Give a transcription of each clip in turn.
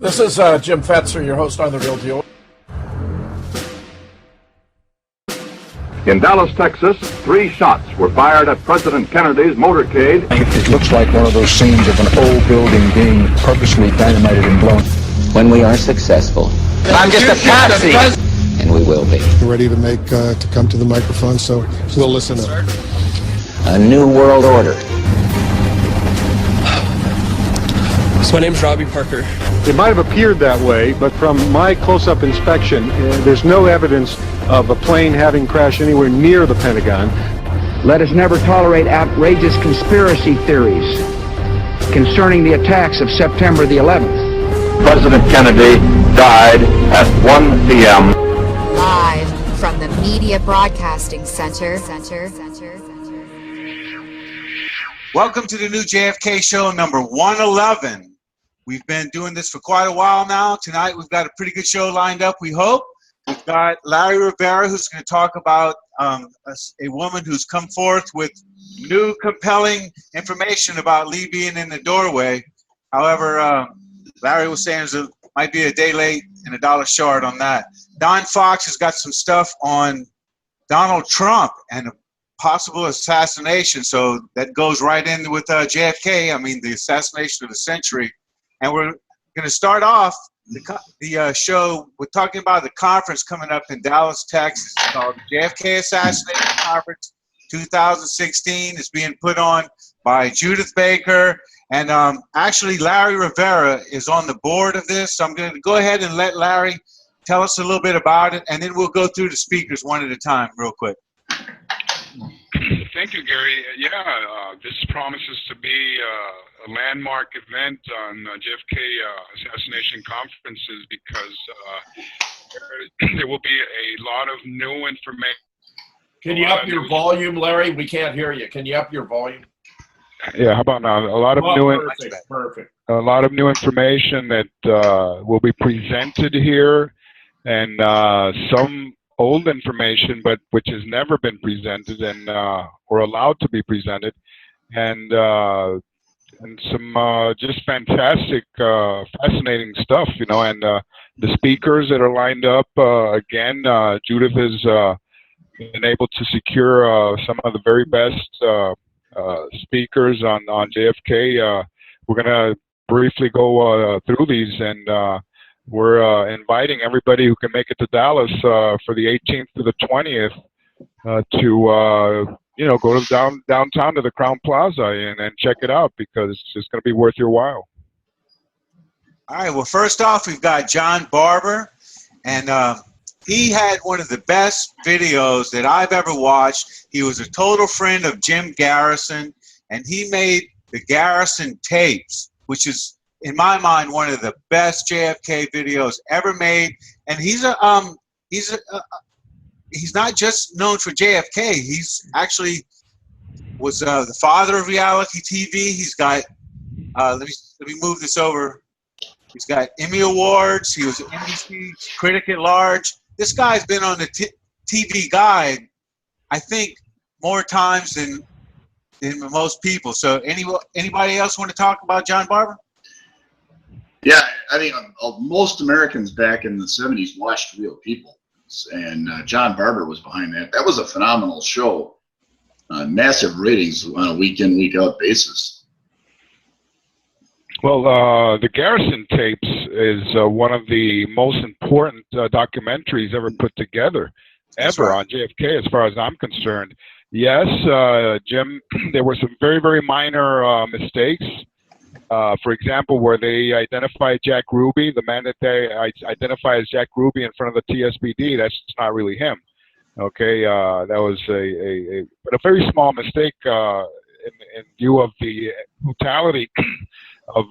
This is Jim Fetzer, your host on The Real Deal. In Dallas, Texas, 3 shots were fired at President Kennedy's motorcade. It looks like one of those scenes of an old building being purposely dynamited and blown. When we are successful, I'm just a patsy, and we will be. Ready to make to come to the microphone, so we'll listen up. A new world order. So my name's Robbie Parker. It might have appeared that way, but from my close-up inspection, there's no evidence of a plane having crashed anywhere near the Pentagon. Let us never tolerate outrageous conspiracy theories concerning the attacks of September the 11th. President Kennedy died at 1 p.m. Live from the Media Broadcasting Center. Welcome to the new JFK show number 111. We've been doing this for quite a while now. Tonight we've got a pretty good show lined up, we hope. We've got Larry Rivera, who's going to talk about a woman who's come forth with new compelling information about Lee being in the doorway. However, Larry was saying it might be a day late and $1 short on that. Don Fox has got some stuff on Donald Trump and a possible assassination, so that goes right in with JFK, the assassination of the century. And we're going to start off the show with talking about the conference coming up in Dallas, Texas. It's called the JFK Assassination Conference 2016. It's being put on by Judy Baker. And actually, Larry Rivera is on the board of this. So I'm going to go ahead and let Larry tell us a little bit about it, and then we'll go through the speakers one at a time real quick. Thank you, Gary. This promises to be a landmark event on JFK assassination conferences because there will be a lot of new information. Can you up your volume, Larry? We can't hear you. Can you up your volume? Yeah, how about now? A lot of perfect. A lot of new information that will be presented here, and some old information, but which has never been presented and or allowed to be presented, and some just fantastic, fascinating stuff, and the speakers that are lined up. Again, Judith has been able to secure some of the very best speakers on JFK. We're going to briefly go through these, and we're inviting everybody who can make it to Dallas for the 18th to the 20th to go to downtown to the Crown Plaza and check it out, because it's going to be worth your while. All right. Well, first off, we've got John Barber, and he had one of the best videos that I've ever watched. He was a total friend of Jim Garrison, and he made the Garrison tapes, which is, in my mind, one of the best JFK videos ever made. And he's not just known for JFK. He's actually was the father of reality TV. He's got let me move this over. He's got Emmy Awards. He was an NBC Critic at Large. This guy's been on the TV Guide, I think, more times than most people. So anybody else want to talk about John Barber? Yeah, most Americans back in the 70s watched Real People, and John Barber was behind that. That was a phenomenal show, massive ratings on a week-in, week-out basis. Well, the Garrison tapes is one of the most important documentaries ever put together, on JFK, as far as I'm concerned. Yes, Jim, there were some very, very minor mistakes. For example, where they identified Jack Ruby, the man that they identify as Jack Ruby in front of the TSBD, that's not really him. Okay, that was but a very small mistake in view of the brutality of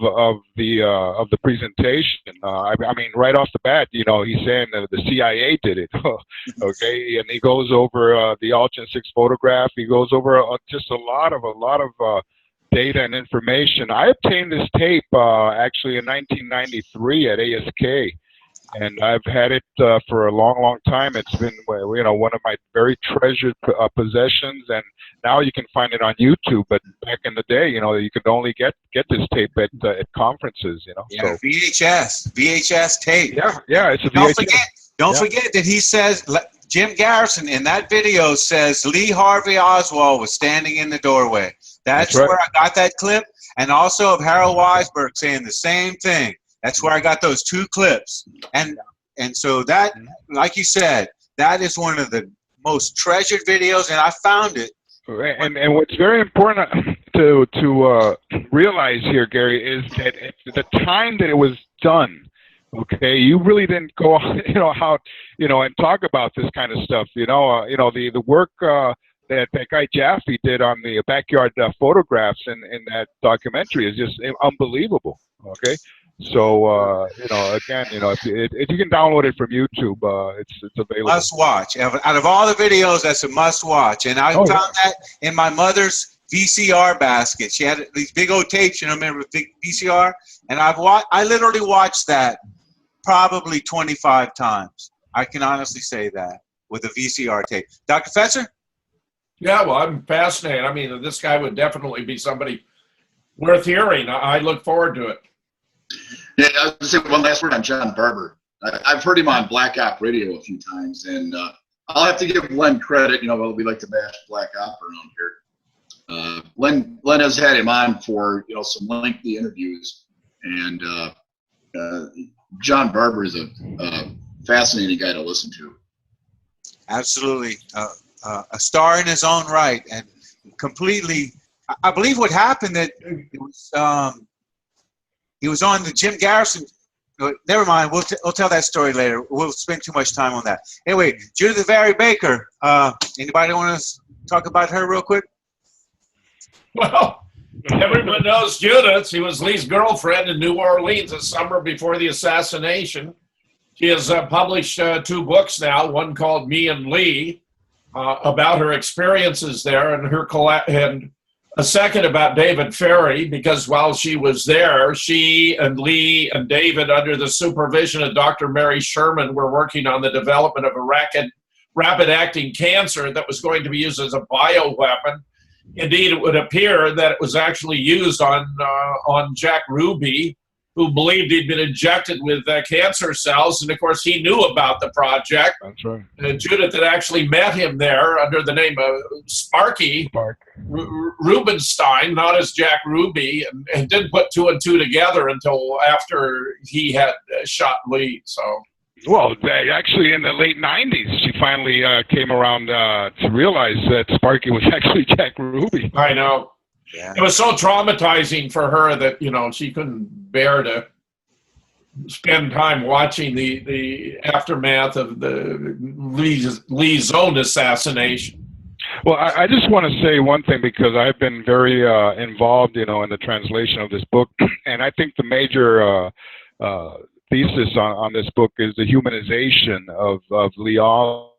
the presentation. Right off the bat, he's saying that the CIA did it. Okay, and he goes over the Altgen 6 photograph. He goes over just a lot of data and information. I obtained this tape actually in 1993 at ASK. and I've had it for a long, long time. It's been, one of my very treasured possessions, and now you can find it on YouTube. But back in the day, you could only get this tape at conferences. Yeah, so, VHS tape. Yeah, it's a VHS. Don't forget that he says, Jim Garrison in that video says Lee Harvey Oswald was standing in the doorway. That's right. Where I got that clip, and also of Harold Weisberg saying the same thing. That's where I got those two clips. And so that, like you said, that is one of the most treasured videos, and I found it. And what's very important to realize here, Gary, is that at the time that it was done, okay, you really didn't go, and talk about this kind of stuff. The work that guy Jaffe did on the backyard photographs in that documentary is just unbelievable. Okay, so again, if you can download it from YouTube, it's available. Must watch. Out of all the videos, that's a must watch. And I found that in my mother's VCR basket. She had these big old tapes, remember big VCR, and I literally watched that probably 25 times. I can honestly say that with a VCR tape. Dr. Fetzer? Yeah, well, I'm fascinated. I mean, this guy would definitely be somebody worth hearing. I look forward to it. Yeah, I was going to say one last word on John Barber. I've heard him on Black Op Radio a few times, and I'll have to give Len credit. We like to bash Black Op around here. Len has had him on for some lengthy interviews, and John Barber is a fascinating guy to listen to. Absolutely, a star in his own right, and completely. I believe what happened that it was. He was on the Jim Garrison. Never mind. We'll tell that story later. We'll spend too much time on that. Anyway, Judy Baker. Anybody want to talk about her real quick? Well, everyone knows Judith. She was Lee's girlfriend in New Orleans the summer before the assassination. She has published 2 books now. One called Me and Lee, about her experiences there, and a second about David Ferrie, because while she was there, she and Lee and David, under the supervision of Dr. Mary Sherman, were working on the development of a rapid-acting cancer that was going to be used as a bioweapon. Indeed, it would appear that it was actually used on Jack Ruby, who believed he'd been injected with cancer cells. And, of course, he knew about the project. That's right. Judith had actually met him there under the name of Sparky Rubenstein, not as Jack Ruby, and didn't put 2 and 2 together until after he had shot Lee. So, well, actually, in the late '90s, she finally came around to realize that Sparky was actually Jack Ruby. I know. Yeah. It was so traumatizing for her that she couldn't bear to spend time watching the aftermath of the Lee's own assassination. Well, I just want to say one thing, because I've been very involved, in the translation of this book, and I think the major thesis on this book is the humanization of Lee Oswald.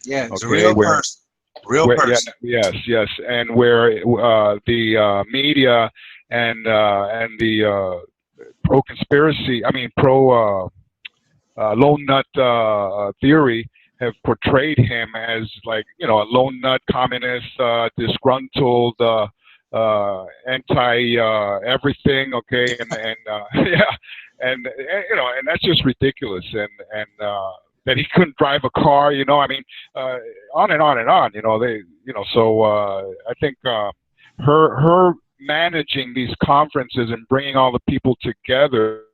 Yeah, it's a real person. Real person. Yeah, yes, and where the media and the pro lone nut theory have portrayed him as like a lone nut communist, disgruntled, anti everything. Okay, and and that's just ridiculous, and that he couldn't drive a car, on and on and on, so I think her managing these conferences and bringing all the people together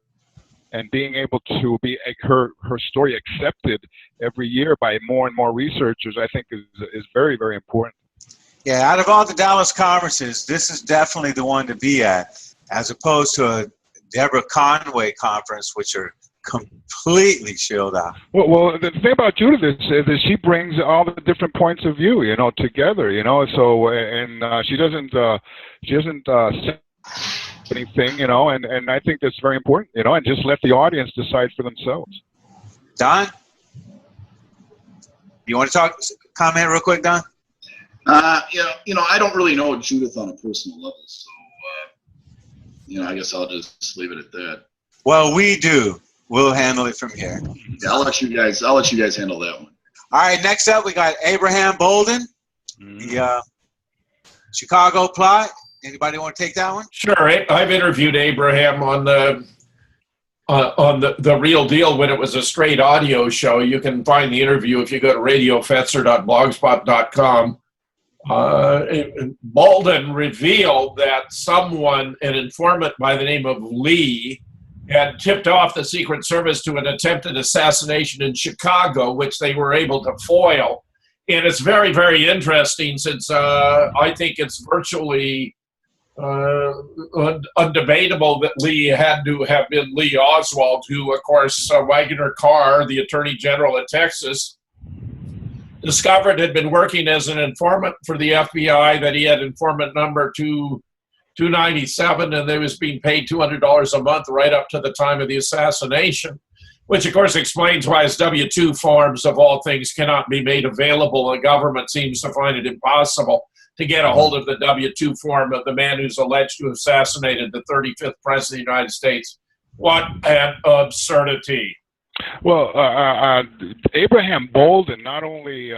and being able to be her story accepted every year by more and more researchers, I think is very, very important. Yeah, out of all the Dallas conferences, this is definitely the one to be at, as opposed to a Deborah Conway conference, which are completely chilled out. Well, the thing about Judith is that she brings all the different points of view, together, So, and she doesn't say anything, and I think that's very important, and just let the audience decide for themselves. Don, you want to comment real quick, Don? I don't really know Judith on a personal level, so I guess I'll just leave it at that. Well, we do. We'll handle it from here. Yeah, I'll let you guys handle that one. All right, next up we got Abraham Bolden, the Chicago plot. Anybody want to take that one? Sure. I've interviewed Abraham on the Real Deal when it was a straight audio show. You can find the interview if you go to radiofetzer.blogspot.com. Bolden revealed that an informant by the name of Lee, had tipped off the Secret Service to an attempted assassination in Chicago, which they were able to foil. And it's very, very interesting since I think it's virtually undebatable that Lee had to have been Lee Oswald, who, of course, Wagner Carr, the Attorney General of Texas, discovered had been working as an informant for the FBI, that he had informant number 297, and they was being paid $200 a month right up to the time of the assassination, which of course explains why his W-2 forms of all things cannot be made available. The government seems to find it impossible to get a hold of the W-2 form of the man who's alleged to have assassinated the 35th president of the United States. What an absurdity. Well, Abraham Bolden not only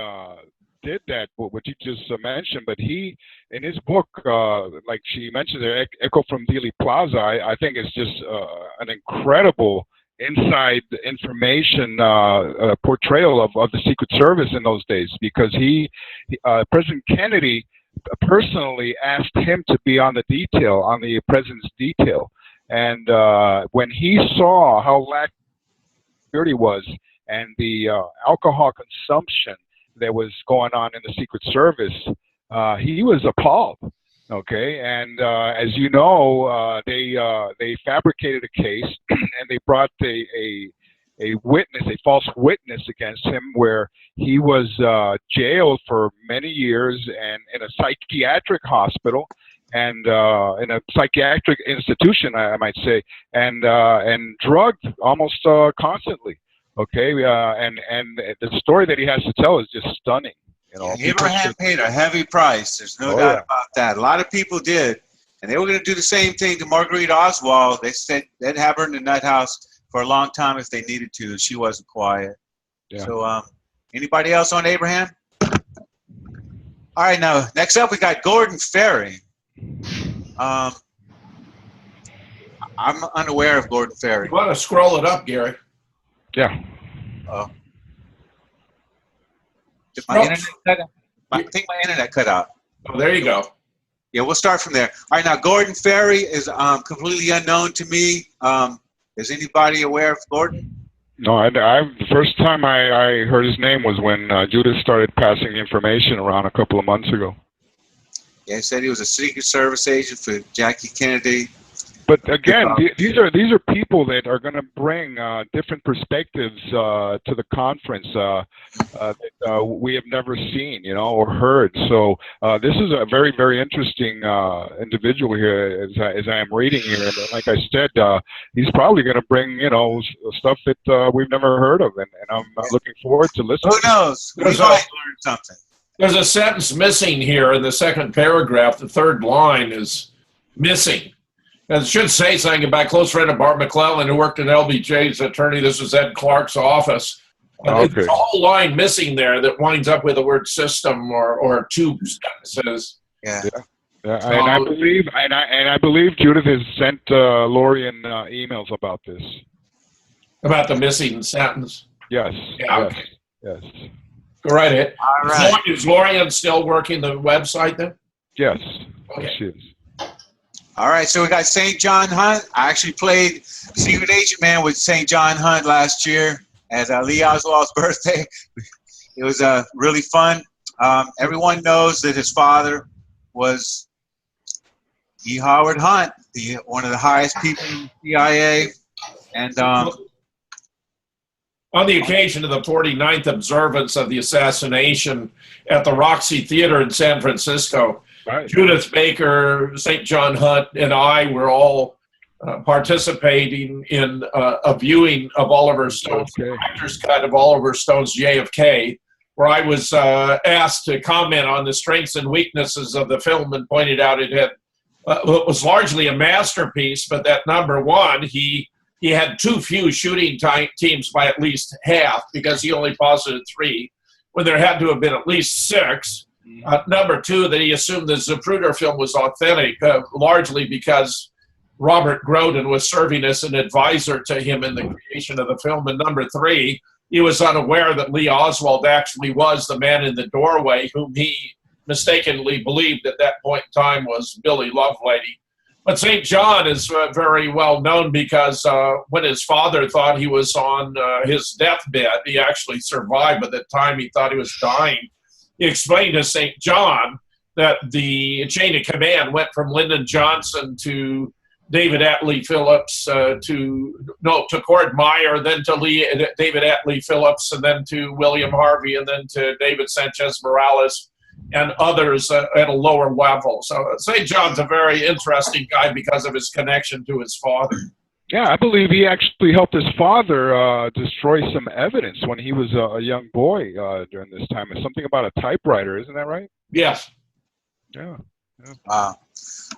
did that, what you just mentioned, but he, in his book, like she mentioned there, Echo from Dealey Plaza, I think it's just an incredible inside information portrayal of the Secret Service in those days, because President Kennedy personally asked him to be on the president's detail. And when he saw how lax security was and the alcohol consumption that was going on in the Secret Service, he was appalled. Okay, and as you know, they fabricated a case and they brought a false witness against him, where he was jailed for many years and in a psychiatric hospital and in a psychiatric institution, I might say, and drugged almost constantly. Okay, and the story that he has to tell is just stunning. You know, Abraham paid a heavy price. There's no doubt about that. A lot of people did, and they were going to do the same thing to Marguerite Oswald. They said they'd have her in the nut house for a long time if they needed to. She wasn't quiet. Yeah. So, anybody else on Abraham? All right, now next up we got Gordon Ferry. I'm unaware of Gordon Ferry. You want to scroll it up, Gary? Yeah. I think my internet cut out. Oh, there you go. Yeah, we'll start from there. All right, now Gordon Ferry is completely unknown to me. Is anybody aware of Gordon? No, the first time I heard his name was when Judith started passing information around a couple of months ago. Yeah, he said he was a Secret Service agent for Jackie Kennedy. But again, these are people that are going to bring different perspectives to the conference that we have never seen, or heard. So this is a very, very interesting individual here, as I am reading here. And like I said, he's probably going to bring, stuff that we've never heard of, and I'm looking forward to listening. Who knows? We might learn something. There's a sentence missing here in the second paragraph. The third line is missing. And it should say something about a close friend of Bart McClellan who worked in LBJ's attorney. This was Ed Clark's office. Okay. There's a whole line missing there that winds up with the word system or two sentences. Yeah. Yeah. And I believe Judith has sent Lorian emails about this. About the missing sentence? Yes. Yeah, yes. okay. Yes. Go right ahead. All right. Is Lorian still working the website then? Yes. Okay. Yes, she is. All right, so we got St. John Hunt. I actually played Secret Agent Man with St. John Hunt last year at Lee Oswald's birthday. It was really fun. Everyone knows that his father was E. Howard Hunt, one of the highest people in the CIA. And on the occasion of the 49th observance of the assassination at the Roxy Theater in San Francisco, right. Judith Baker, St. John Hunt, and I were all participating in a viewing of Oliver Stone's director's cut of Oliver Stone's JFK, where I was asked to comment on the strengths and weaknesses of the film and pointed out it was largely a masterpiece, but that number one, he he had too few shooting teams by at least half because he only posited 3, when there had to have been at least 6. Number 2, that he assumed the Zapruder film was authentic, largely because Robert Groden was serving as an advisor to him in the creation of the film. And number 3, he was unaware that Lee Oswald actually was the man in the doorway whom he mistakenly believed at that point in time was Billy Lovelady. But St. John is very well known because when his father thought he was on his deathbed, he actually survived, but at the time he thought he was dying. He explained to St. John that the chain of command went from Lyndon Johnson to David Atlee Phillips to Cord Meyer, then to David Atlee Phillips, and then to William Harvey, and then to David Sanchez Morales and others at a lower level. So St. John's a very interesting guy because of his connection to his father. Yeah, I believe he actually helped his father destroy some evidence when he was a young boy during this time. It's something about a typewriter, isn't that right? Yes. Yeah. All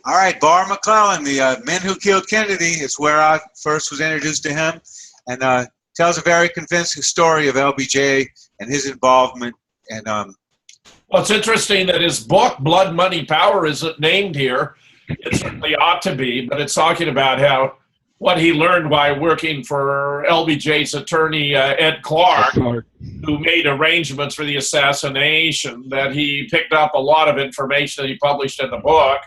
right, Bar McClellan, the Men Who Killed Kennedy, is where I first was introduced to him, and tells a very convincing story of LBJ and his involvement. And well, it's interesting that his book, Blood, Money, Power, isn't named here. It certainly ought to be, but it's talking about how what he learned by working for LBJ's attorney, Ed Clark, who made arrangements for the assassination, that he picked up a lot of information that he published in the book,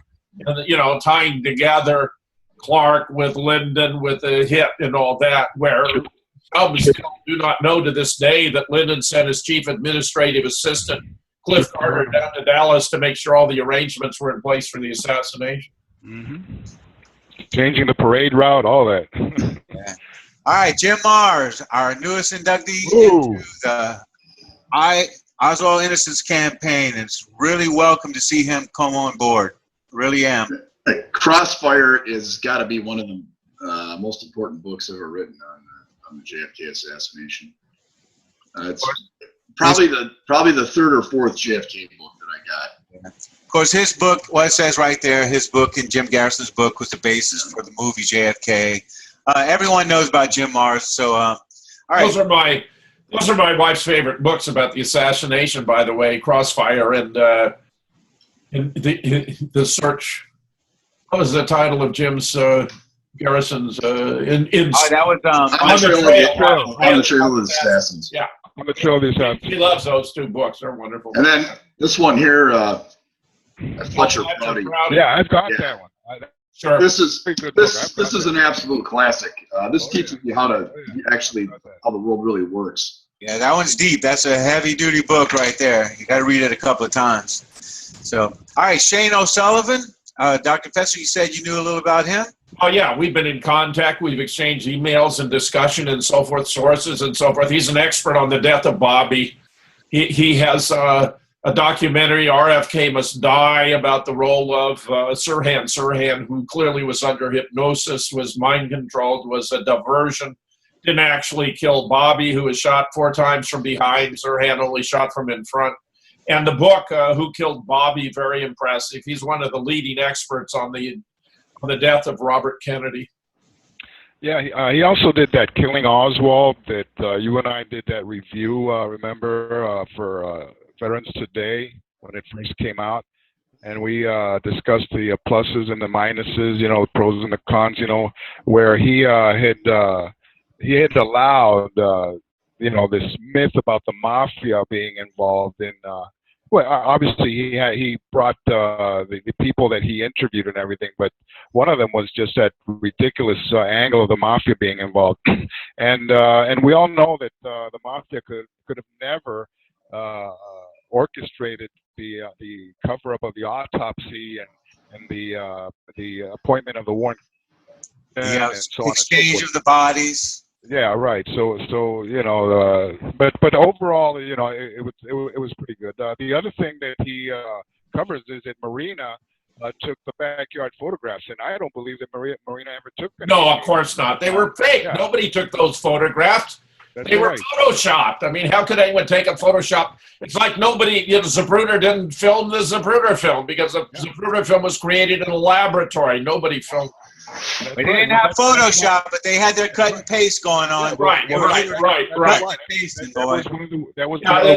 and, you know, tying together Clark with Lyndon, with the hit and all that, where some still do not know to this day that Lyndon sent his chief administrative assistant, Cliff Carter, down to Dallas to make sure all the arrangements were in place for the assassination. Mm-hmm. Changing the parade route, all that. Yeah. All right, Jim Mars, our newest inductee into the Oswald Innocence campaign. It's really welcome to see him come on board. Really am. Crossfire is got to be one of the most important books ever written on the JFK assassination. It's probably the third or fourth JFK book that I got. Yeah. Of course, his book, well, it says right there, his book and Jim Garrison's book was the basis for the movie JFK. Everyone knows about Jim Mars, so all right. Those are my wife's favorite books about the assassination, by the way, Crossfire and the Search. What was the title of Jim's Garrison's that was On the Trail of the Assassins. Yeah. On the Trail of the Assassins. He loves those 2 books. They're wonderful. And then this one here, Fletcher Prouty. Yeah, I've got that one. Sure. This is an absolute classic. This teaches you how the world really works. Yeah, that one's deep. That's a heavy-duty book right there. You got to read it a couple of times. So, all right, Shane O'Sullivan, Dr. Fetzer, you said you knew a little about him. Oh, yeah, we've been in contact. We've exchanged emails and discussion and so forth, sources and so forth. He's an expert on the death of Bobby. He has a documentary, RFK Must Die, about the role of Sirhan, who clearly was under hypnosis, was mind-controlled, was a diversion, didn't actually kill Bobby, who was shot 4 times from behind. Sirhan only shot from in front. And the book, Who Killed Bobby, very impressive. He's one of the leading experts on the death of Robert Kennedy. Yeah, he also did that Killing Oswald that you and I did that review, remember, for Veterans Today when it first came out. And we discussed the pluses and the minuses, you know, pros and the cons, you know, where he had allowed, you know, this myth about the mafia being involved in, well, obviously he brought the people that he interviewed and everything, but one of them was just that ridiculous angle of the mafia being involved. And we all know that the mafia could have never orchestrated the cover-up of the autopsy and the appointment of the warrant. Yeah, and so exchange of the bodies. Yeah, right. So you know, but overall, you know, it was pretty good. The other thing that he covers is that Marina took the backyard photographs, and I don't believe that Marina ever took them. No, of course not. They were fake. Yeah. Nobody took those photographs. They were photoshopped. I mean, how could anyone take a Photoshop? It's like nobody, you know, Zapruder didn't film the Zapruder film because the Zapruder film was created in a laboratory. Nobody filmed. They didn't have Photoshop, but they had their cut and paste going on. Right.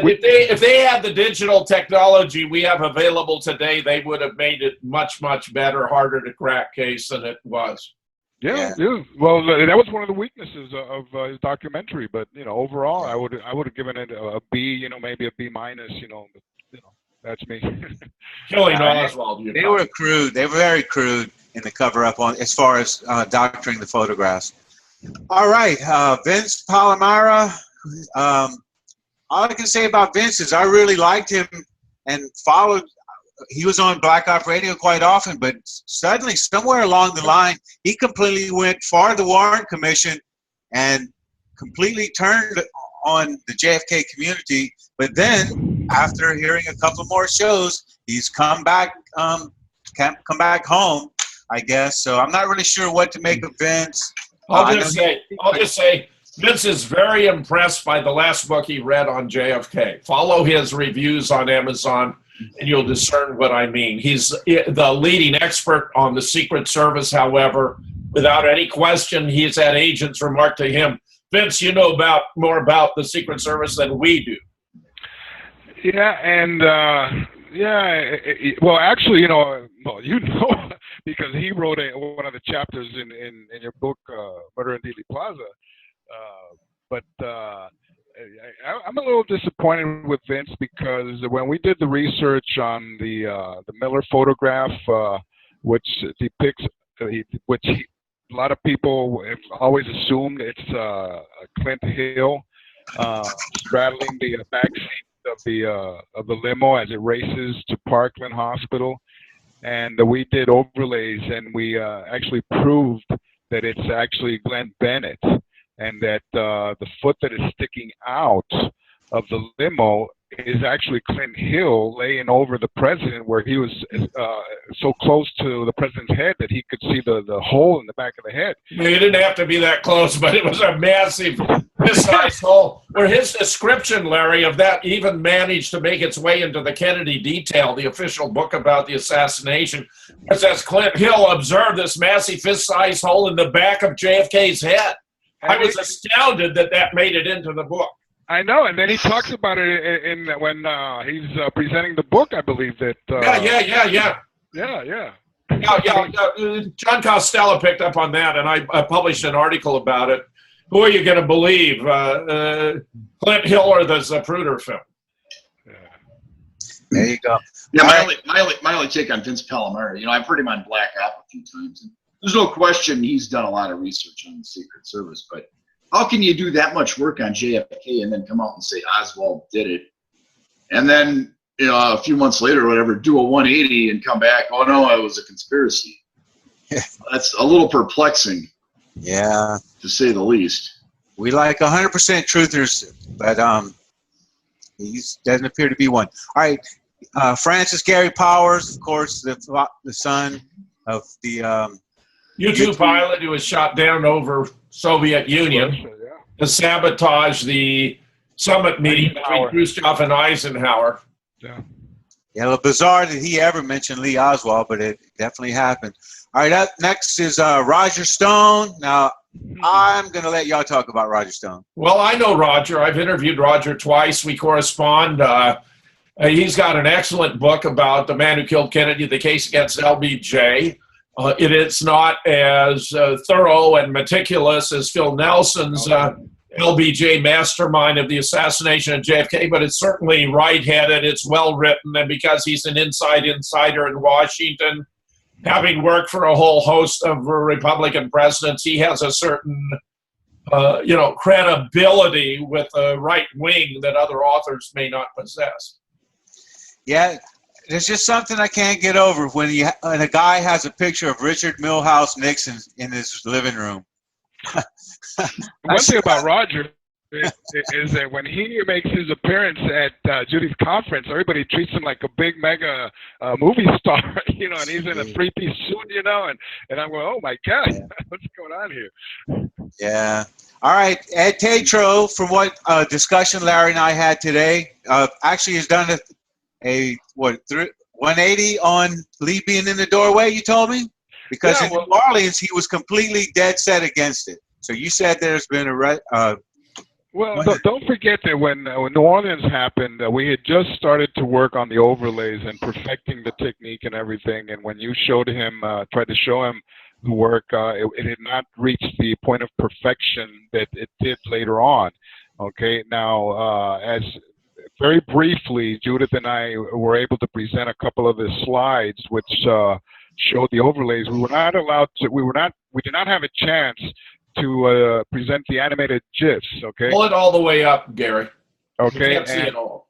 If they had the digital technology we have available today, they would have made it much, much better, harder to crack case than it was. Yeah. Well, that was one of the weaknesses of his documentary. But overall, I would have given it a B. Maybe a B minus. That's me. Killing Oswald. They were crude. They were very crude in the cover-up as far as doctoring the photographs. All right, Vince Palomara. All I can say about Vince is I really liked him and followed. He was on Black Op Radio quite often, but suddenly, somewhere along the line, he completely went for the Warren Commission and completely turned on the JFK community. But then, after hearing a couple more shows, he's come back home, I guess. So I'm not really sure what to make of Vince. I'll just say, Vince is very impressed by the last book he read on JFK. Follow his reviews on Amazon, and you'll discern what I mean. He's the leading expert on the Secret Service. However, without any question, he's had agents remark to him, Vince, you know more about the Secret Service than we do. Yeah, and well, actually, because he wrote one of the chapters in your book, Murder in Dealey Plaza. But I'm a little disappointed with Vince because when we did the research on the Miller photograph, which depicts, a lot of people have always assumed it's Clint Hill straddling the back seat of the limo as it races to Parkland Hospital, and we did overlays, and we actually proved that it's actually Glenn Bennett, and that the foot that is sticking out of the limo is actually Clint Hill laying over the president, where he was so close to the president's head that he could see the hole in the back of the head. You didn't have to be that close, but it was a massive, this-sized hole. Where his description, Larry, of that even managed to make its way into the Kennedy Detail, the official book about the assassination, it says Clint Hill observed this massive fist-sized hole in the back of JFK's head. I was astounded that made it into the book. I know, and then he talks about it when he's presenting the book, I believe that. Yeah. John Costello picked up on that, and I published an article about it. Who are you going to believe, Clint Hill or the Zapruder film? There you go. Yeah, my only take on Vince Palomara. I've heard him on Black Op a few times, and there's no question he's done a lot of research on the Secret Service, but how can you do that much work on JFK and then come out and say Oswald did it, and then a few months later or whatever do a 180 and come back, oh no, it was a conspiracy? That's a little perplexing. Yeah, to say the least. We like 100% truthers, but he doesn't appear to be one. All right, Francis Gary Powers, of course, the son of the U-2 pilot who was shot down over Soviet Union to sabotage the summit meeting between Khrushchev and Eisenhower. Yeah, a little bizarre that he ever mentioned Lee Oswald, but it definitely happened. All right, up next is Roger Stone. Now, I'm going to let y'all talk about Roger Stone. Well, I know Roger. I've interviewed Roger twice. We correspond. He's got an excellent book about the man who killed Kennedy, the case against LBJ. It is not as thorough and meticulous as Phil Nelson's LBJ mastermind of the assassination of JFK, but it's certainly right-headed. It's well-written, and because he's an insider in Washington, having worked for a whole host of Republican presidents, he has a certain, credibility with the right wing that other authors may not possess. Yeah, there's just something I can't get over when a guy has a picture of Richard Milhouse Nixon in his living room. One thing about Roger is that when he makes his appearance at Judy's conference, everybody treats him like a big mega movie star, and he's in a three-piece suit, and I'm going, oh my God, what's going on here? Yeah. All right, Ed Tatro, from what discussion Larry and I had today, actually has done a 180 on Lee being in the doorway, you told me? Because in New Orleans, he was completely dead set against it. So you said there's been well, don't forget that when New Orleans happened, we had just started to work on the overlays and perfecting the technique and everything. And when you showed him, tried to show him the work, it had not reached the point of perfection that it did later on. Okay, now as very briefly, Judith and I were able to present a couple of the slides which showed the overlays. We were not allowed to. We did not have a chance to present the animated GIFs. Okay. Pull it all the way up, Gary. Okay. You can't see it all.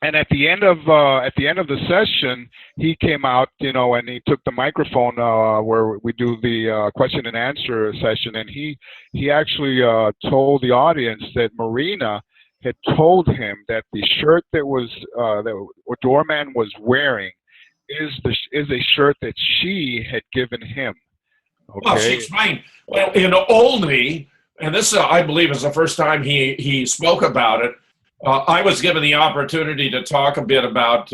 And at the end of the session, he came out, and he took the microphone where we do the question and answer session, and he actually told the audience that Marina had told him that the shirt that Doorman was wearing is a shirt that she had given him. Okay. Well, she explained. Well, in Olney, and this I believe is the first time he spoke about it. I was given the opportunity to talk a bit about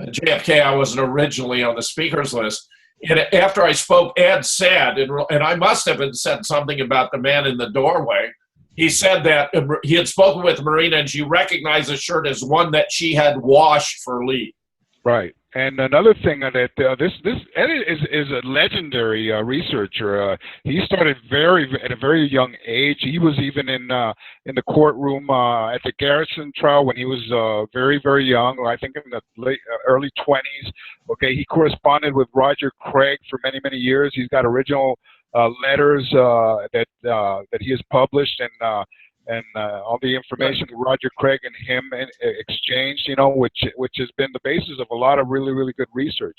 JFK. I wasn't originally on the speakers list. And after I spoke, Ed said, and I must have said something about the man in the doorway. He said that he had spoken with Marina and she recognized the shirt as one that she had washed for Lee. Right. And another thing that this Ed is a legendary researcher. He started at a very young age. He was even in the courtroom at the Garrison trial when he was very, very young. I think in the early 20s. Okay, he corresponded with Roger Craig for many, many years. He's got original letters that he has published, and all the information that Roger Craig and him exchanged, which has been the basis of a lot of really, really good research.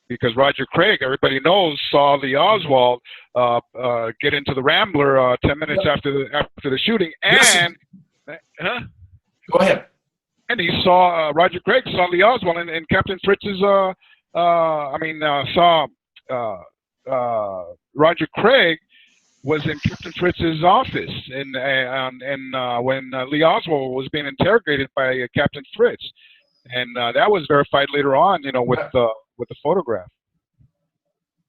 Because Roger Craig, everybody knows, saw Lee Oswald get into the Rambler 10 minutes after the shooting, and Go ahead. And he saw Roger Craig saw Lee Oswald in Captain Fritz's. Roger Craig was in Captain Fritz's office, and when Lee Oswald was being interrogated by Captain Fritz, and that was verified later on, with the photograph.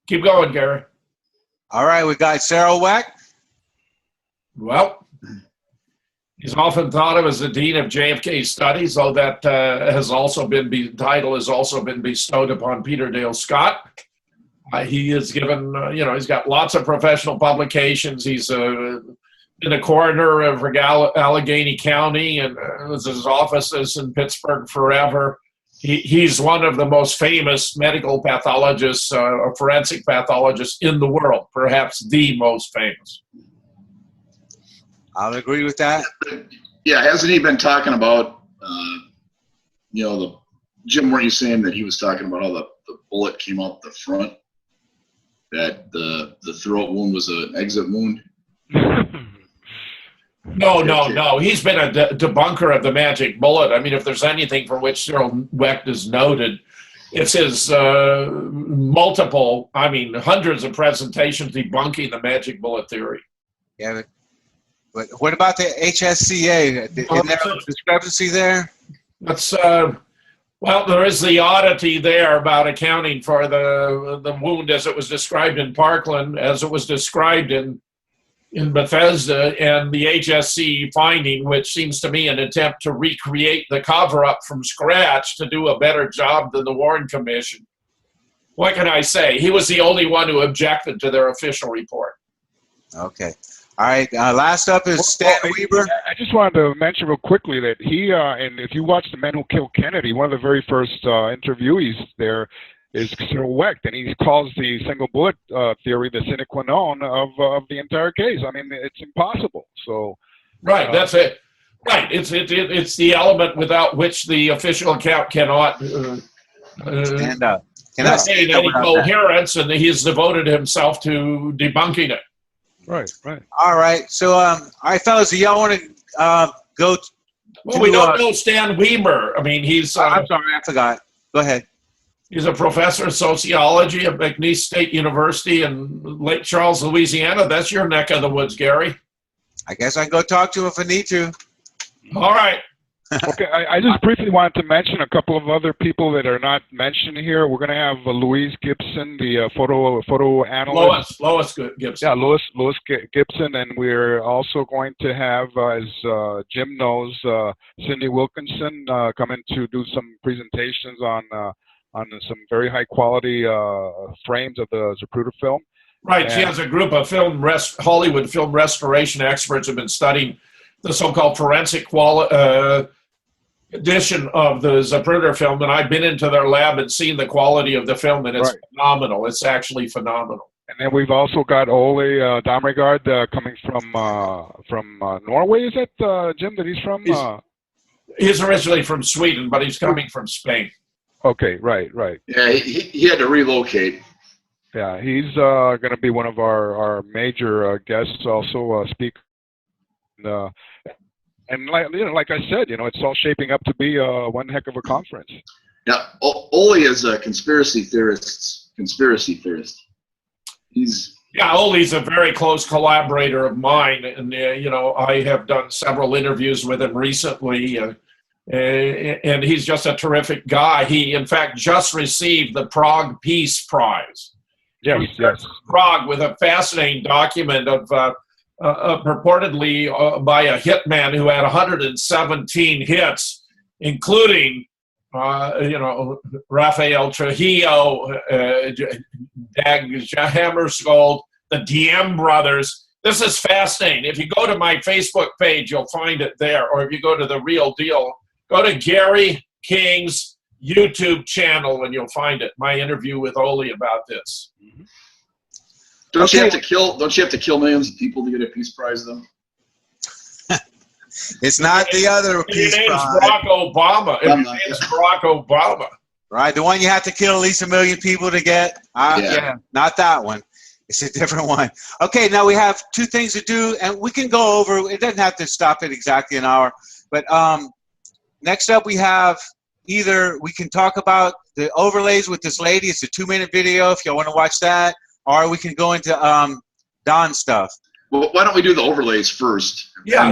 Keep going, Gary. All right, we got Sarawak. Well, he's often thought of as the dean of JFK studies, though that title has also been bestowed upon Peter Dale Scott. He is given, he's got lots of professional publications. He's been a coroner of Allegheny County, and his office is in Pittsburgh forever. He's one of the most famous medical pathologists, forensic pathologists in the world, perhaps the most famous. I'll agree with that. Yeah, hasn't he been talking about, Jim, were you saying that he was talking about how the bullet came out the front? That the throat wound was an exit wound? No. He's been a debunker of the magic bullet. I mean, if there's anything for which Cyril Wecht is noted, it's his hundreds of presentations debunking the magic bullet theory. Yeah, but what about the HSCA? Isn't there a discrepancy there? That's well, there is the oddity there about accounting for the wound as it was described in Parkland, as it was described in Bethesda, and the HSC finding, which seems to me an attempt to recreate the cover-up from scratch to do a better job than the Warren Commission. What can I say? He was the only one who objected to their official report. Okay. All right, last up is Stan Weber. I just wanted to mention real quickly that he, and if you watch The Men Who Killed Kennedy, one of the very first interviewees there is Cyril Wecht, and he calls the single bullet theory the sine qua non of the entire case. I mean, it's impossible. So, right, that's it. Right, it's the element without which the official account cannot stand up. Cannot say any coherence, and he's devoted himself to debunking it. Right. All right. So, all right, fellas, do y'all want to go? Well, we don't know Stan Weber. I mean, he's. I'm sorry, I forgot. Go ahead. He's a professor of sociology at McNeese State University in Lake Charles, Louisiana. That's your neck of the woods, Gary. I guess I can go talk to him if I need to. All right. Okay, I just briefly wanted to mention a couple of other people that are not mentioned here. We're going to have Louise Gibson, the photo analyst. Lois Gibson. Yeah, Lois Gibson, and we're also going to have, as Jim knows, Cindy Wilkinson coming to do some presentations on some very high quality frames of the Zapruder film. Right, and she has a group of Hollywood film restoration experts who've been studying the so-called forensic edition of the Zapruder film, and I've been into their lab and seen the quality of the film, and it's phenomenal. It's actually phenomenal. And then we've also got Ole Damregard coming from Norway. Is that Jim? That he's from? He's originally from Sweden, but he's coming from Spain. Okay, right. Yeah, he had to relocate. Yeah, he's going to be one of our major guests, also speak. And like I said, it's all shaping up to be one heck of a conference. Yeah, Ole is a conspiracy theorist. Ole's a very close collaborator of mine, and I have done several interviews with him recently, and he's just a terrific guy. He, in fact, just received the Prague Peace Prize. Yes. Prague with a fascinating document of purportedly by a hitman who had 117 hits, including Rafael Trujillo, Dag Hammarskjöld, the Diem brothers. This is fascinating. If you go to my Facebook page, you'll find it there. Or if you go to The Real Deal, go to Gary King's YouTube channel and you'll find it. My interview with Ole about this. Don't you have to kill millions of people to get a Peace Prize, though? It's not the other Peace Prize. Barack Obama. It's Barack Obama. Right, the one you have to kill at least 1 million people to get. Yeah, not that one. It's a different one. Okay, now we have two things to do, and we can go over. It doesn't have to stop at exactly an hour. But next up, we have either we can talk about the overlays with this lady. It's a 2-minute video if y'all want to watch that. Or we can go into Don's stuff. Well, why don't we do the overlays first? Yeah.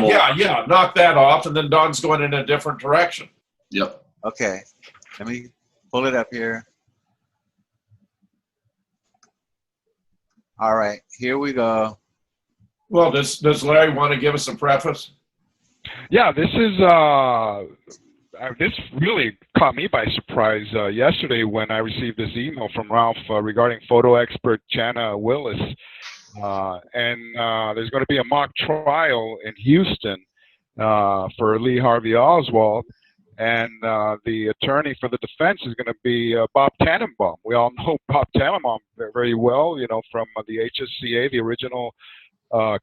Knock that off, and then Don's going in a different direction. Yep. Okay. Let me pull it up here. All right. Here we go. Well, does Larry want to give us a preface? Yeah, this is this really caught me by surprise yesterday when I received this email from Ralph regarding photo expert Jana Willis. And there's going to be a mock trial in Houston for Lee Harvey Oswald. And the attorney for the defense is going to be Bob Tannenbaum. We all know Bob Tannenbaum very well, from the HSCA, the original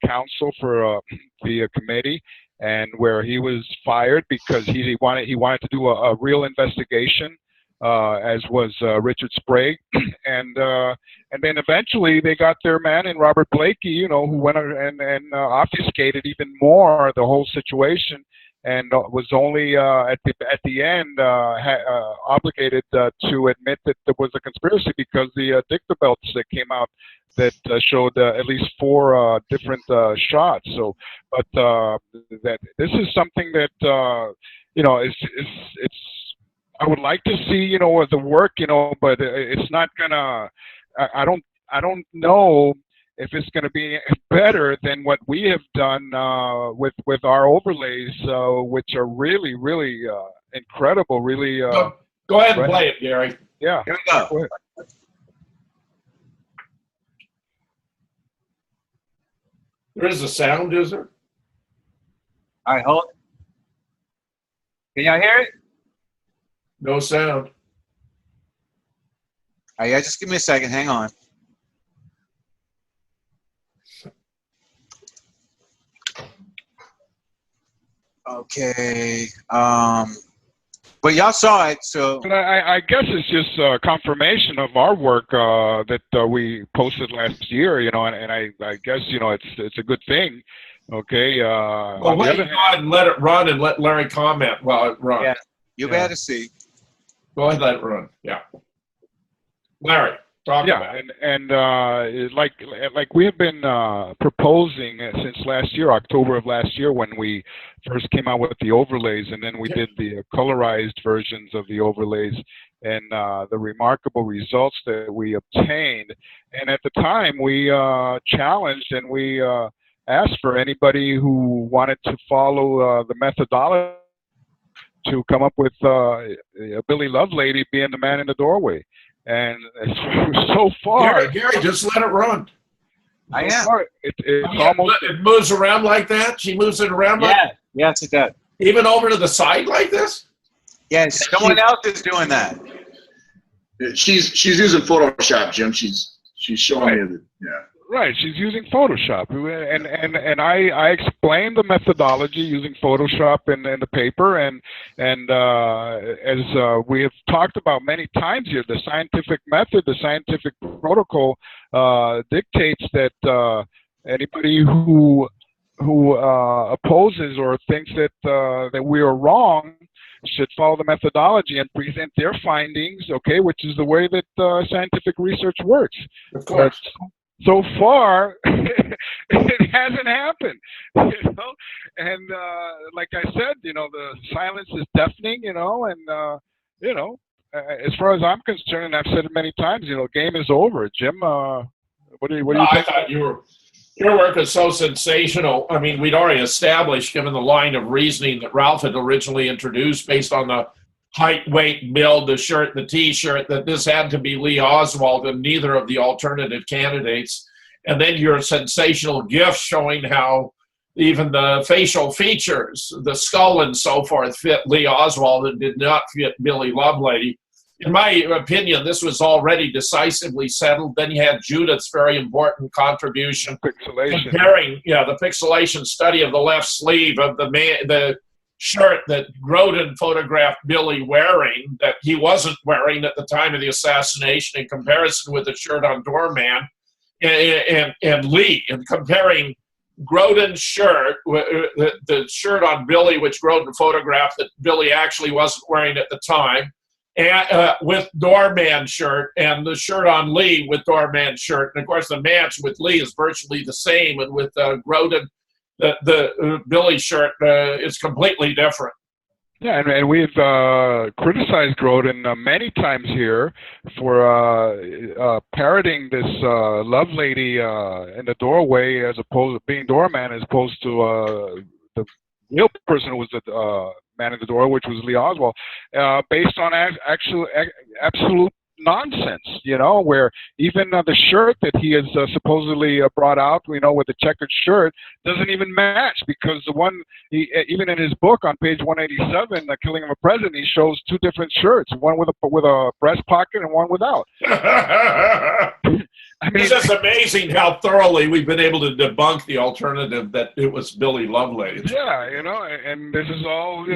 counsel for the committee. And where he was fired because he wanted to do a real investigation, as was Richard Sprague, and then eventually they got their man in Robert Blakey, who went and obfuscated even more the whole situation, and was only at the end obligated to admit that there was a conspiracy because the dicta belts that came out that showed at least 4 different shots. So, but that this is something that it's. I would like to see the work, but it's not gonna. I don't know if it's gonna be better than what we have done with our overlays, which are really incredible. Really. Go ahead and play it, Gary. Yeah. Here we go. Go ahead. There is a sound, is there? All right, hold. Can y'all hear it? No sound. All right, yeah, just give me a second. Hang on. Okay. But y'all saw it, so. But I guess it's just confirmation of our work that we posted last year, and I guess it's a good thing. Okay. Well, wait, go ahead and let it run and let Larry comment while it runs. Yeah, you better see. Go ahead and let it run. Yeah. Larry. Like we have been proposing since last year, October of last year, when we first came out with the overlays, and then we did the colorized versions of the overlays, and the remarkable results that we obtained. And at the time, we challenged and we asked for anybody who wanted to follow the methodology to come up with Billy Lovelady being the man in the doorway. And so far, Gary, just let it run. It moves around like that. She moves it around. Like that? Yes, it does. Even over to the side like this. Yes, someone else is doing that. She's using Photoshop, Jim. She's showing me that. Yeah. Right, she's using Photoshop, and I explained the methodology using Photoshop in the paper, and as we have talked about many times here, the scientific method, the scientific protocol dictates that anybody who opposes or thinks that we are wrong should follow the methodology and present their findings, okay, which is the way that scientific research works. Of course. So far, it hasn't happened, and like I said, the silence is deafening, and as far as I'm concerned, and I've said it many times, game is over. Jim, what do you think? I thought your work is so sensational. I mean, we'd already established, given the line of reasoning that Ralph had originally introduced based on the height, weight, build, the shirt, the T-shirt, that this had to be Lee Oswald and neither of the alternative candidates. And then your sensational gift showing how even the facial features, the skull and so forth, fit Lee Oswald and did not fit Billy Lovelady. In my opinion, this was already decisively settled. Then you had Judith's very important contribution. Pixelation. Comparing, the pixelation study of the left sleeve of the shirt that Grodin photographed Billy wearing, that he wasn't wearing at the time of the assassination, in comparison with the shirt on Doorman, and Lee, and comparing Grodin's shirt, the shirt on Billy, which Grodin photographed that Billy actually wasn't wearing at the time, and with Doorman's shirt, and the shirt on Lee with Doorman's shirt. And of course, the match with Lee is virtually the same, and with Grodin, the Billy shirt is completely different. Yeah, and we've criticized Grodin many times here for parroting this Lovelady in the doorway as opposed to being doorman, as opposed to the real person who was the man in the door, which was Lee Oswald, based on absolute nonsense, where even the shirt that he has supposedly brought out, with the checkered shirt, doesn't even match, because the one, even in his book on page 187, The Killing of a President, he shows two different shirts, one with a breast pocket and one without. I mean, it's just amazing how thoroughly we've been able to debunk the alternative that it was Billy Lovelady. Yeah, and this is all,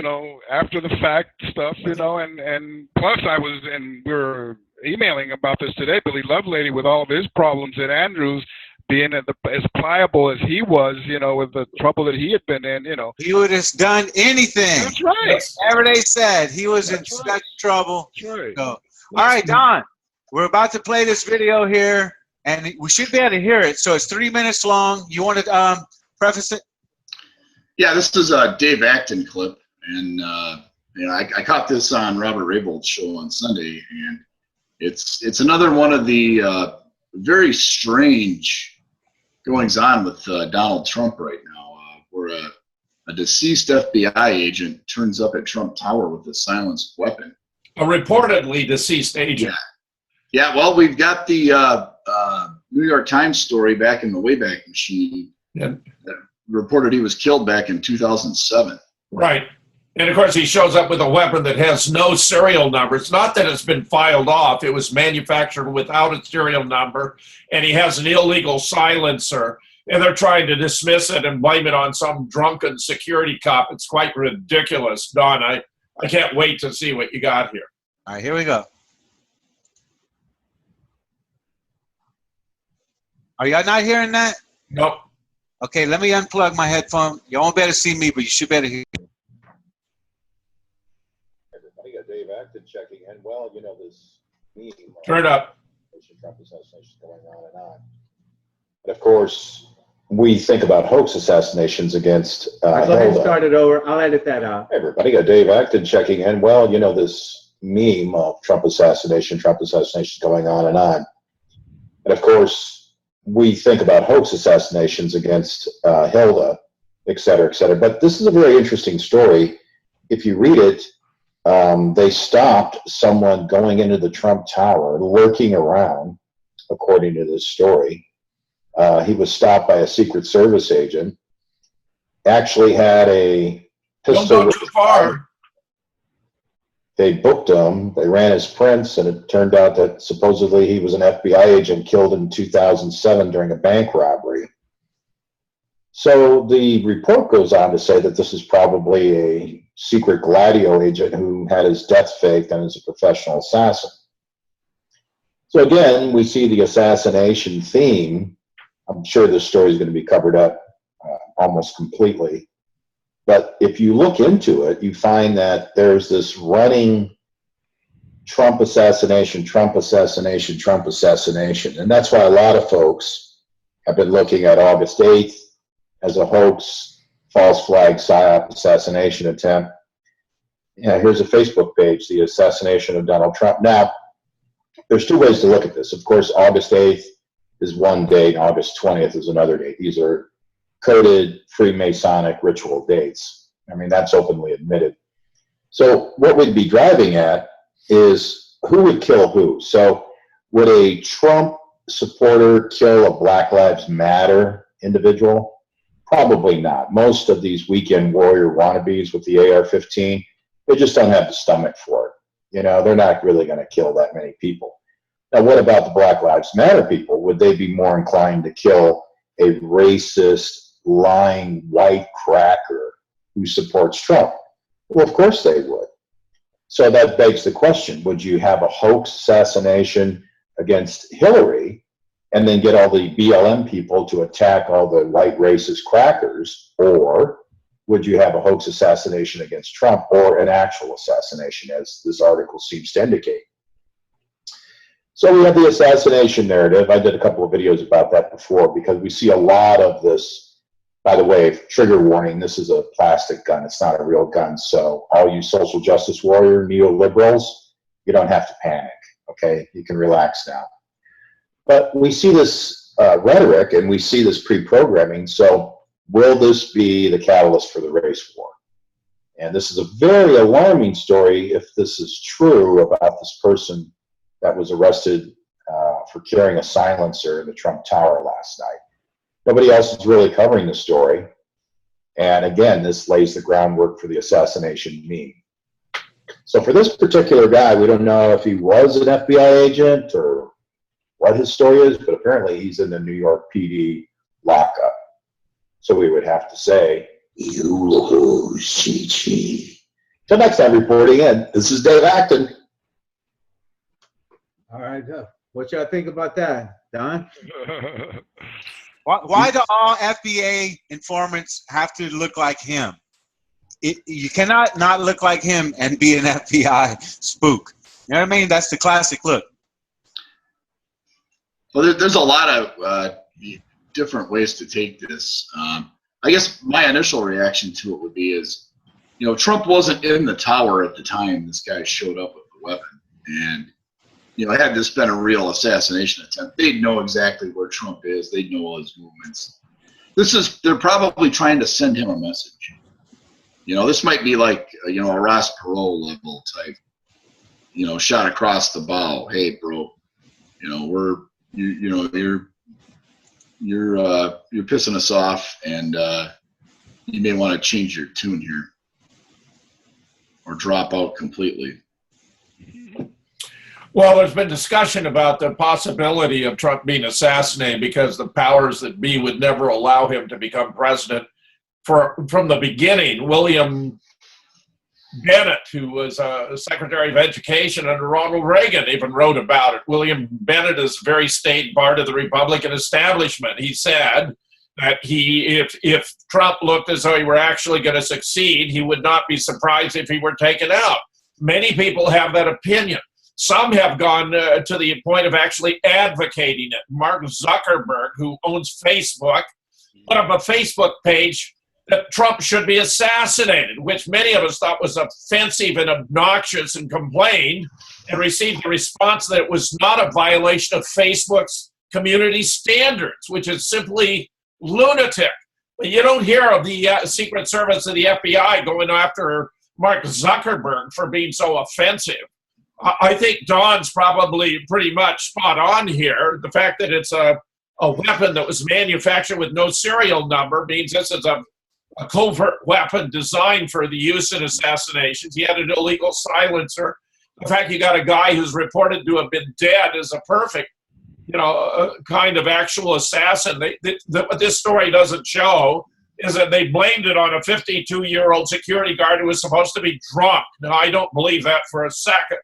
after the fact stuff, and plus we were emailing about this today, Billy Lovelady, with all of his problems at Andrews, being as pliable as he was, with the trouble that he had been in, He would have done anything. That's right. Whatever they said, he was in such trouble. That's right. So, all right, Don, we're about to play this video here, and we should be able to hear it. So it's 3 minutes long. You want to preface it? Yeah, this is a Dave Acton clip, and I caught this on Robert Raybold's show on Sunday, and it's another one of the very strange goings on with Donald Trump right now, where a deceased FBI agent turns up at Trump Tower with a silenced weapon. A reportedly deceased agent. Yeah. Well, we've got the New York Times story back in the Wayback Machine that reported he was killed back in 2007. Right. And of course, he shows up with a weapon that has no serial number. It's not that it's been filed off. It was manufactured without a serial number, and he has an illegal silencer. And they're trying to dismiss it and blame it on some drunken security cop. It's quite ridiculous, Don. I can't wait to see what you got here. All right, here we go. Are y'all not hearing that? Nope. Okay, let me unplug my headphone. You won't be able to see me, but you should be able to hear me. Dave Acton checking in. Well, this meme. Turn it up. Trump assassination going on and on. And of course, we think about hoax assassinations against Go ahead and Hilda. start it over. I'll edit that out. Hey everybody, got Dave Acton checking in. Well, you know, this meme of Trump assassination going on and on. And of course, we think about hoax assassinations against Hilda, et cetera, et cetera. But this is a very interesting story. If you read it, they stopped someone going into the Trump Tower, lurking around, according to this story. He was stopped by a Secret Service agent, actually had a pistol. Don't go too far. They booked him, they ran his prints, and it turned out that supposedly he was an FBI agent killed in 2007 during a bank robbery. So the report goes on to say that this is probably a secret Gladio agent who had his death faked and is a professional assassin. So again, we see the assassination theme. I'm sure this story is going to be covered up almost completely. But if you look into it, you find that there's this running Trump assassination, Trump assassination, Trump assassination. And that's why a lot of folks have been looking at August 8th as a hoax, false flag, PSYOP assassination attempt. Yeah, here's a Facebook page, the assassination of Donald Trump. Now, there's two ways to look at this. Of course, August 8th is one date, August 20th is another date. These are coded Freemasonic ritual dates. I mean, that's openly admitted. So what we'd be driving at is who would kill who. So would a Trump supporter kill a Black Lives Matter individual? Probably not. Most of these weekend warrior wannabes with the AR-15, they just don't have the stomach for it. You know, they're not really going to kill that many people. Now, what about the Black Lives Matter people? Would they be more inclined to kill a racist, lying white cracker who supports Trump? Well, of course they would. So that begs the question, would you have a hoax assassination against Hillary and then get all the BLM people to attack all the white racist crackers? Or would you have a hoax assassination against Trump or an actual assassination, as this article seems to indicate? So we have the assassination narrative. I did a couple of videos about that before because we see a lot of this. By the way, trigger warning, this is a plastic gun. It's not a real gun. So all you social justice warrior neoliberals, you don't have to panic, okay? You can relax now. But we see this rhetoric and we see this pre-programming. So will this be the catalyst for the race war? And this is a very alarming story if this is true about this person that was arrested for carrying a silencer in the Trump Tower last night. Nobody else is really covering the story. And again, this lays the groundwork for the assassination meme. So for this particular guy, we don't know if he was an FBI agent or what his story is, but apparently he's in the New York PD lockup. So we would have to say, you lose, Chi-Chi. Till next time, reporting in, this is Dave Acton. All right. What y'all think about that, Don? Why do all FBA informants have to look like him? You cannot not look like him and be an FBI spook. You know what I mean? That's the classic look. Well, there's a lot of different ways to take this. I guess my initial reaction to it would be is, you know, Trump wasn't in the tower at the time this guy showed up with the weapon. And, you know, had this been a real assassination attempt, they'd know exactly where Trump is. They'd know all his movements. They're probably trying to send him a message. You know, this might be like, you know, a Ross Perot level type, you know, shot across the bow. Hey, bro, you know, you're pissing us off, and you may want to change your tune here or drop out completely. Well, there's been discussion about the possibility of Trump being assassinated because the powers that be would never allow him to become president. From the beginning, William Bennett, who was Secretary of Education under Ronald Reagan, even wrote about it. William Bennett is very staid part of the Republican establishment. He said that if Trump looked as though he were actually going to succeed, he would not be surprised if he were taken out. Many people have that opinion. Some have gone to the point of actually advocating it. Mark Zuckerberg, who owns Facebook, put up a Facebook page that Trump should be assassinated, which many of us thought was offensive and obnoxious, and complained, and received a response that it was not a violation of Facebook's community standards, which is simply lunatic. But you don't hear of the Secret Service and the FBI going after Mark Zuckerberg for being so offensive. I think Don's probably pretty much spot on here. The fact that it's a weapon that was manufactured with no serial number means this is a covert weapon designed for the use in assassinations. He had an illegal silencer. The fact you got a guy who's reported to have been dead is a perfect, kind of actual assassin. What this story doesn't show is that they blamed it on a 52-year-old security guard who was supposed to be drunk. Now, I don't believe that for a second.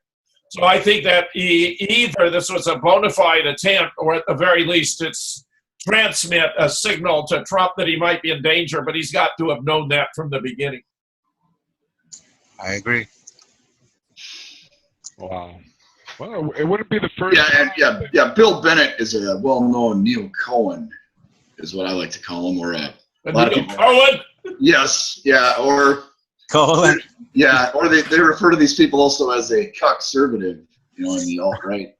So I think that either this was a bona fide attempt, or at the very least it's transmit a signal to Trump that he might be in danger, but he's got to have known that from the beginning. I agree. Wow. Well, it wouldn't be the first. Yeah. Bill Bennett is a well-known Neil Cohen, is what I like to call him, or a lot of people. Cohen? Yes. Yeah. Or Cohen. Yeah. Or they refer to these people also as a conservative, in the alt-right.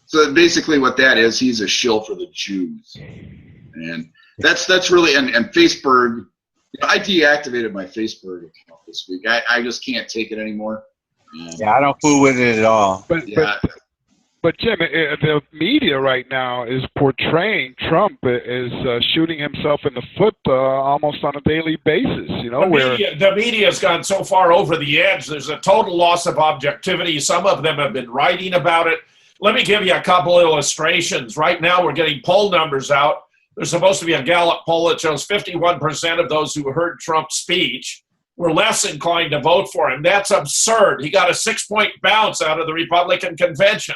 So basically, what that is, he's a shill for the Jews, and that's really and Facebook. I deactivated my Facebook account this week. I just can't take it anymore. I don't fool with it at all. But Jim, the media right now is portraying Trump as shooting himself in the foot almost on a daily basis. The media has gone so far over the edge. There's a total loss of objectivity. Some of them have been writing about it. Let me give you a couple illustrations. Right now, we're getting poll numbers out. There's supposed to be a Gallup poll that shows 51% of those who heard Trump's speech were less inclined to vote for him. That's absurd. He got a 6-point bounce out of the Republican convention.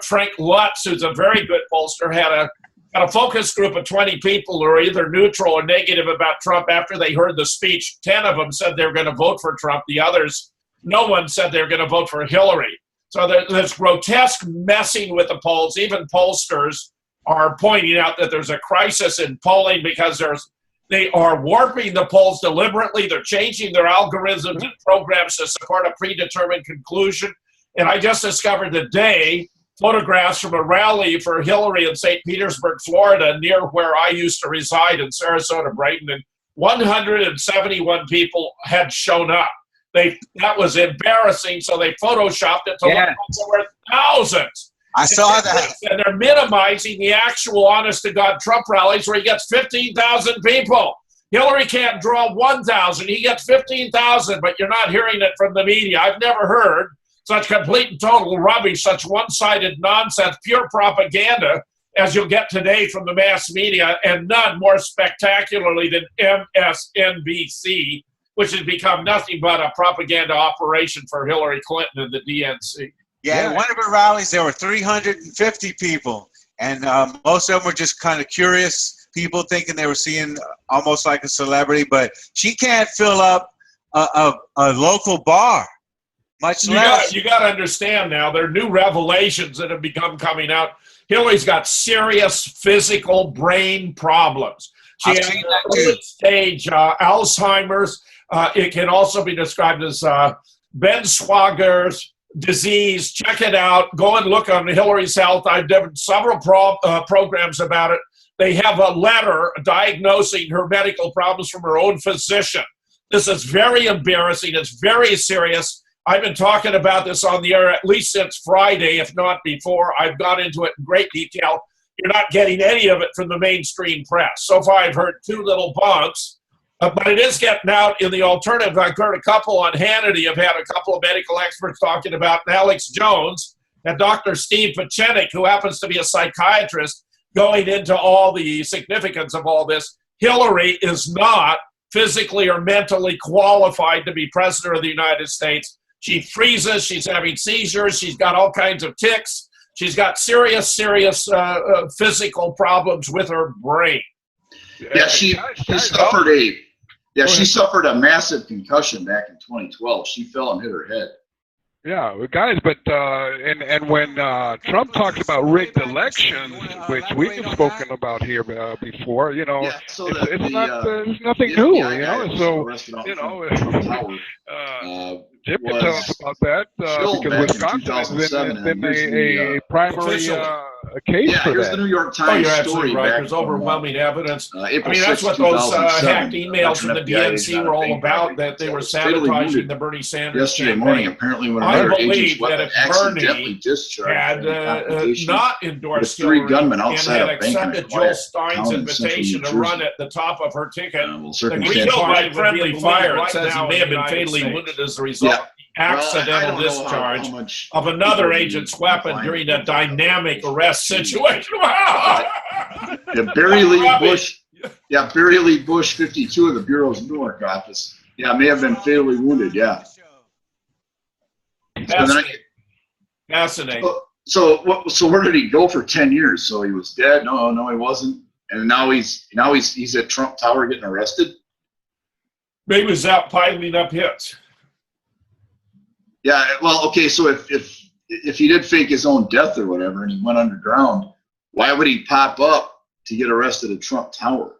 Frank Lutz, who's a very good pollster, had a focus group of 20 people who are either neutral or negative about Trump after they heard the speech. 10 of them said they were going to vote for Trump. The others, no one said they were going to vote for Hillary. So there's grotesque messing with the polls. Even pollsters are pointing out that there's a crisis in polling because they are warping the polls deliberately. They're changing their algorithms and programs to support a predetermined conclusion. And I just discovered today photographs from a rally for Hillary in St. Petersburg, Florida, near where I used to reside in Sarasota, Bradenton, and 171 people had shown up. That was embarrassing, so they photoshopped it to look like there were thousands. I saw that. And they're minimizing the actual honest-to-God Trump rallies where he gets 15,000 people. Hillary can't draw 1,000. He gets 15,000, but you're not hearing it from the media. I've never heard such complete and total rubbish, such one-sided nonsense, pure propaganda, as you'll get today from the mass media, and none more spectacularly than MSNBC, which has become nothing but a propaganda operation for Hillary Clinton and the DNC. Yeah, one of her rallies, there were 350 people, and most of them were just kind of curious people thinking they were seeing almost like a celebrity, but she can't fill up a local bar, much less. You got to understand now, there are new revelations that have become coming out. Hillary's got serious physical brain problems. She has early-stage Alzheimer's. It can also be described as Benswager's disease. Check it out. Go and look on Hillary's health. I've done several programs about it. They have a letter diagnosing her medical problems from her own physician. This is very embarrassing. It's very serious. I've been talking about this on the air at least since Friday, if not before. I've gone into it in great detail. You're not getting any of it from the mainstream press. So far, I've heard two little bumps, but it is getting out in the alternative. I've heard a couple on Hannity. I've had a couple of medical experts talking about Alex Jones and Dr. Steve Pachenik, who happens to be a psychiatrist, going into all the significance of all this. Hillary is not physically or mentally qualified to be president of the United States. She freezes. She's having seizures. She's got all kinds of tics. She's got serious physical problems with her brain. Yeah, she suffered a massive concussion back in 2012. She fell and hit her head. Yeah, guys, but and when Trump talks about rigged elections, which we've spoken about here before, you know, Yeah, so it's nothing new, you know. So you know, Jim can tell us about that because Wisconsin has been a primary case yeah, for here's that. the New York Oh, Times you're story absolutely right. back There's from, overwhelming evidence. I April mean, that's 6, what those 2007, hacked emails from the veteran FBI DNC agent were out of all bank about, robbery that they were was fatally sabotaging wounded the Bernie Sanders yesterday campaign. morning, apparently when I another agent's believe that weapon if accidentally Bernie discharged had during a confrontation not with endorsed three Hillary gunmen and outside had a bank in a accepted Jill quiet Stein's town in central invitation New to run Jersey. at the top of her ticket, Well, the circumstances. Green Killed by friendly fire. It says he may have been fatally wounded as a result of the accidental discharge of another agent's weapon during a dynamic arrest situation. Yeah, Barry Lee Bush. Yeah, Barry Lee Bush, 52 of the Bureau's Newark office. Yeah, may have been fatally wounded. Yeah. Fascinating. So where did he go for 10 years? So he was dead? No, he wasn't. And now he's at Trump Tower getting arrested. Maybe he was out piling up hits. Yeah. Well, okay. So if he did fake his own death or whatever, and he went underground, why would he pop up to get arrested at Trump Tower?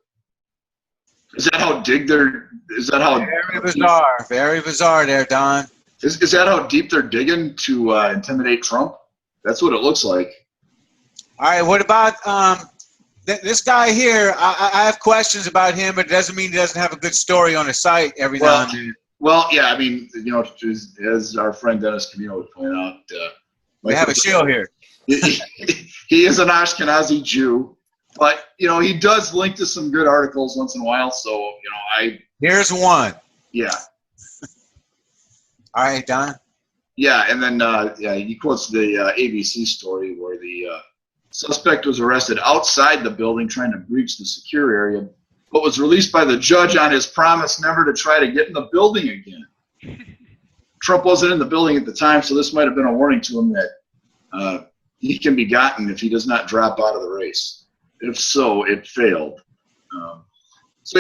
Is that how Very bizarre. Very bizarre there, Don. Is that how deep they're digging to intimidate Trump? That's what it looks like. All right, what about this guy here? I have questions about him, but it doesn't mean he doesn't have a good story on his site every now and then. Well, yeah, I mean, you know, as our friend Dennis Camino would point out, we have a shill here. He is an Ashkenazi Jew, but you know, he does link to some good articles once in a while. So you know, here's one. Yeah. All right, Don. Yeah, and then he quotes the ABC story where the suspect was arrested outside the building trying to breach the secure area, but was released by the judge on his promise never to try to get in the building again. Trump wasn't in the building at the time, so this might have been a warning to him that he can be gotten if he does not drop out of the race. If so, it failed. So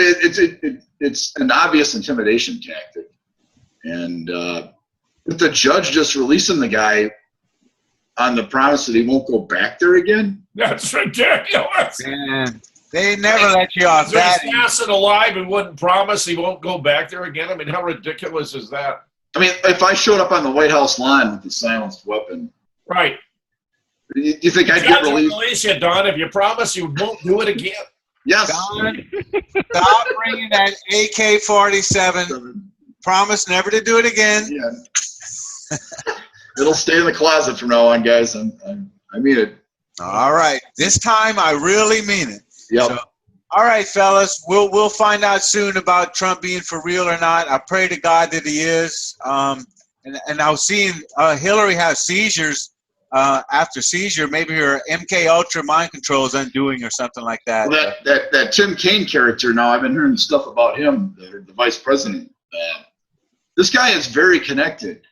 it's an obvious intimidation tactic. And with the judge just releasing the guy on the promise that he won't go back there again? That's ridiculous. Man, they never let you off that. Is assassin alive and wouldn't promise he won't go back there again? I mean, how ridiculous is that? I mean, if I showed up on the White House lawn with the silenced weapon. Right. You think I'd get released? Release you, Don, if you promise you won't do it again. Yes. Don, stop bringing that AK-47. Promise never to do it again. Yeah. It'll stay in the closet from now on, guys. I mean it. All right. This time I really mean it. Yep. So, all right, fellas. We'll find out soon about Trump being for real or not. I pray to God that he is. And I was seeing Hillary have seizures after seizure. Maybe her MK Ultra mind control is undoing or something like that. Well, that Tim Kaine character. Now I've been hearing stuff about him, the vice president. This guy is very connected.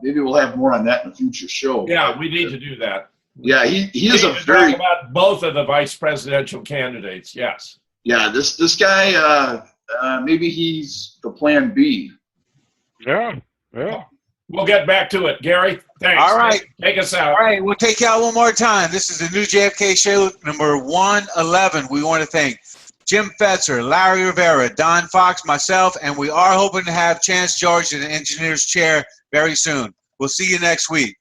Maybe we'll have more on that in a future show. Yeah, we need to do that. Yeah, he is a talk very about both of the vice presidential candidates. Yes. Yeah, this guy. Maybe he's the plan B. Yeah. We'll get back to it, Gary. Thanks. All right. Take us out. All right, we'll take you out one more time. This is the new JFK show number 111. We want to thank Jim Fetzer, Larry Rivera, Don Fox, myself, and we are hoping to have Chance George in the engineer's chair very soon. We'll see you next week.